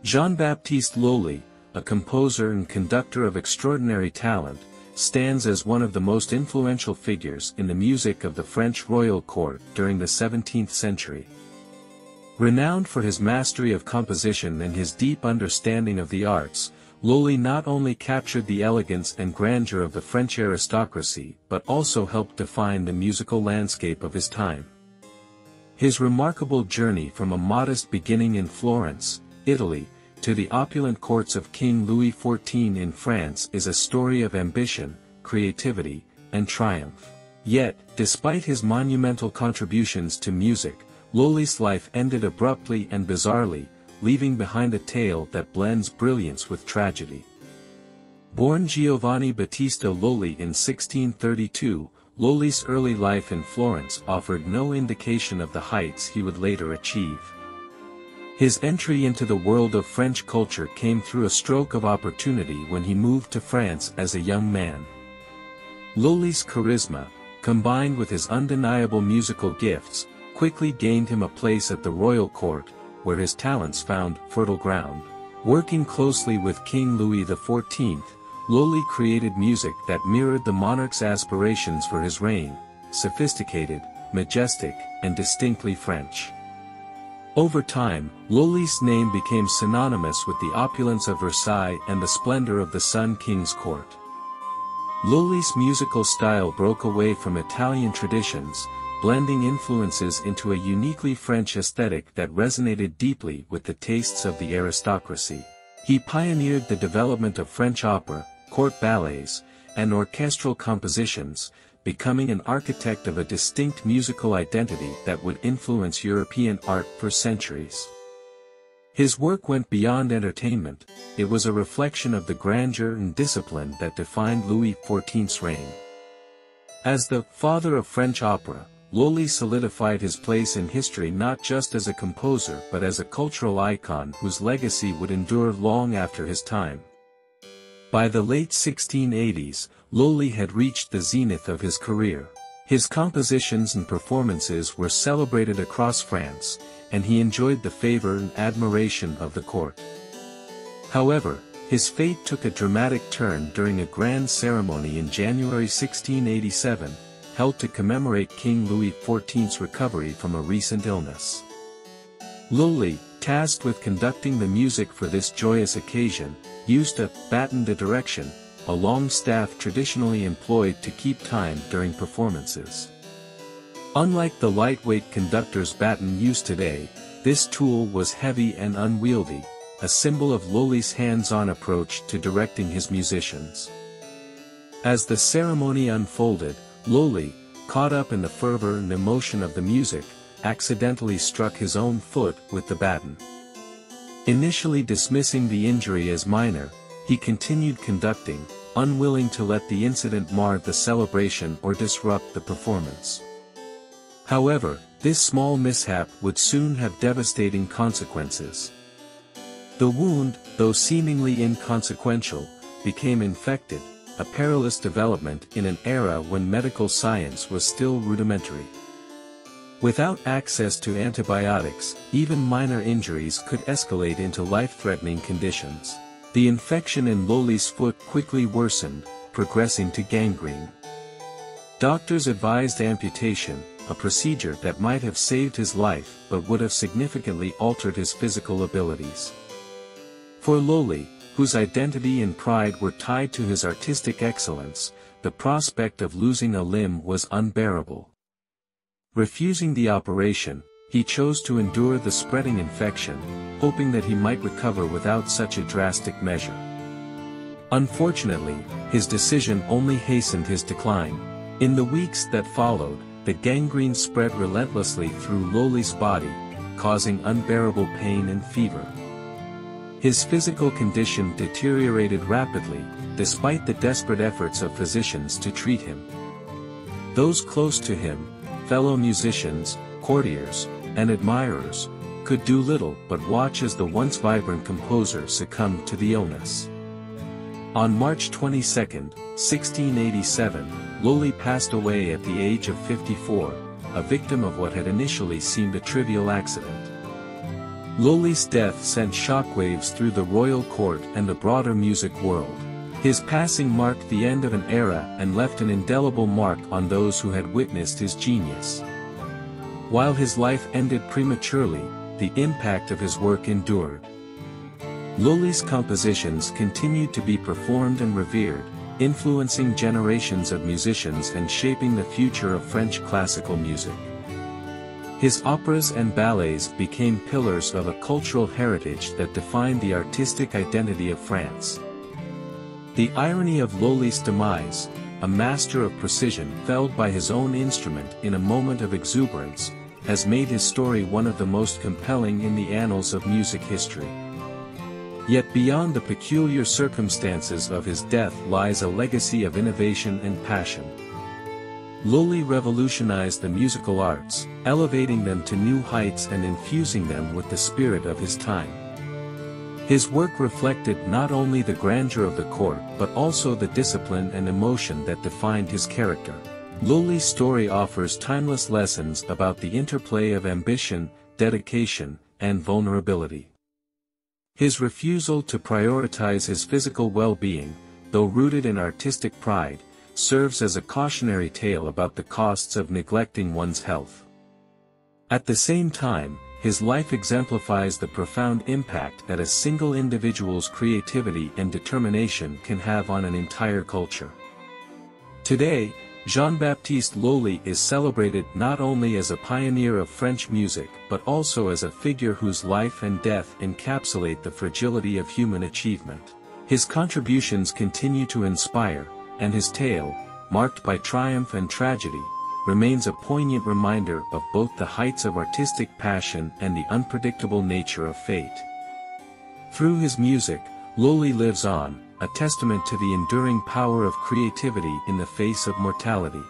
Jean-Baptiste Lully, a composer and conductor of extraordinary talent, stands as one of the most influential figures in the music of the French royal court during the 17th century. Renowned for his mastery of composition and his deep understanding of the arts, Lully not only captured the elegance and grandeur of the French aristocracy but also helped define the musical landscape of his time. His remarkable journey from a modest beginning in Florence, Italy, to the opulent courts of King Louis XIV in France is a story of ambition, creativity, and triumph. Yet, despite his monumental contributions to music, Lully's life ended abruptly and bizarrely, leaving behind a tale that blends brilliance with tragedy. Born Giovanni Battista Lully in 1632, Lully's early life in Florence offered no indication of the heights he would later achieve. His entry into the world of French culture came through a stroke of opportunity when he moved to France as a young man. Lully's charisma, combined with his undeniable musical gifts, quickly gained him a place at the royal court, where his talents found fertile ground. Working closely with King Louis XIV, Lully created music that mirrored the monarch's aspirations for his reign, sophisticated, majestic, and distinctly French. Over time, Lully's name became synonymous with the opulence of Versailles and the splendor of the Sun King's court. Lully's musical style broke away from Italian traditions, blending influences into a uniquely French aesthetic that resonated deeply with the tastes of the aristocracy. He pioneered the development of French opera, court ballets, and orchestral compositions, becoming an architect of a distinct musical identity that would influence European art for centuries. His work went beyond entertainment, it was a reflection of the grandeur and discipline that defined Louis XIV's reign. As the father of French opera, Lully solidified his place in history not just as a composer but as a cultural icon whose legacy would endure long after his time. By the late 1680s, Lully had reached the zenith of his career. His compositions and performances were celebrated across France, and he enjoyed the favor and admiration of the court. However, his fate took a dramatic turn during a grand ceremony in January 1687, held to commemorate King Louis XIV's recovery from a recent illness. Lully, tasked with conducting the music for this joyous occasion, used a baton de direction, a long staff traditionally employed to keep time during performances. Unlike the lightweight conductor's baton used today, this tool was heavy and unwieldy, a symbol of Lully's hands-on approach to directing his musicians. As the ceremony unfolded, Lully, caught up in the fervor and emotion of the music, accidentally struck his own foot with the baton. Initially dismissing the injury as minor, he continued conducting, unwilling to let the incident mar the celebration or disrupt the performance. However, this small mishap would soon have devastating consequences. The wound, though seemingly inconsequential, became infected, a perilous development in an era when medical science was still rudimentary. Without access to antibiotics, even minor injuries could escalate into life-threatening conditions. The infection in Lully's foot quickly worsened, progressing to gangrene. Doctors advised amputation, a procedure that might have saved his life but would have significantly altered his physical abilities. For Lully, whose identity and pride were tied to his artistic excellence, the prospect of losing a limb was unbearable. Refusing the operation, he chose to endure the spreading infection, hoping that he might recover without such a drastic measure. Unfortunately, his decision only hastened his decline. In the weeks that followed, the gangrene spread relentlessly through Lully's body, causing unbearable pain and fever. His physical condition deteriorated rapidly, despite the desperate efforts of physicians to treat him. Those close to him, fellow musicians, courtiers, and admirers, could do little but watch as the once vibrant composer succumbed to the illness. On March 22, 1687, Lully passed away at the age of 54, a victim of what had initially seemed a trivial accident. Lully's death sent shockwaves through the royal court and the broader music world. His passing marked the end of an era and left an indelible mark on those who had witnessed his genius. While his life ended prematurely, the impact of his work endured. Lully's compositions continued to be performed and revered, influencing generations of musicians and shaping the future of French classical music. His operas and ballets became pillars of a cultural heritage that defined the artistic identity of France. The irony of Lully's demise, a master of precision felled by his own instrument in a moment of exuberance, has made his story one of the most compelling in the annals of music history. Yet beyond the peculiar circumstances of his death lies a legacy of innovation and passion. Lully revolutionized the musical arts, elevating them to new heights and infusing them with the spirit of his time. His work reflected not only the grandeur of the court but also the discipline and emotion that defined his character. Lully's story offers timeless lessons about the interplay of ambition, dedication, and vulnerability. His refusal to prioritize his physical well-being, though rooted in artistic pride, serves as a cautionary tale about the costs of neglecting one's health. At the same time, his life exemplifies the profound impact that a single individual's creativity and determination can have on an entire culture. Today, Jean-Baptiste Lully is celebrated not only as a pioneer of French music but also as a figure whose life and death encapsulate the fragility of human achievement. His contributions continue to inspire, and his tale, marked by triumph and tragedy, remains a poignant reminder of both the heights of artistic passion and the unpredictable nature of fate. Through his music, Lully lives on, a testament to the enduring power of creativity in the face of mortality.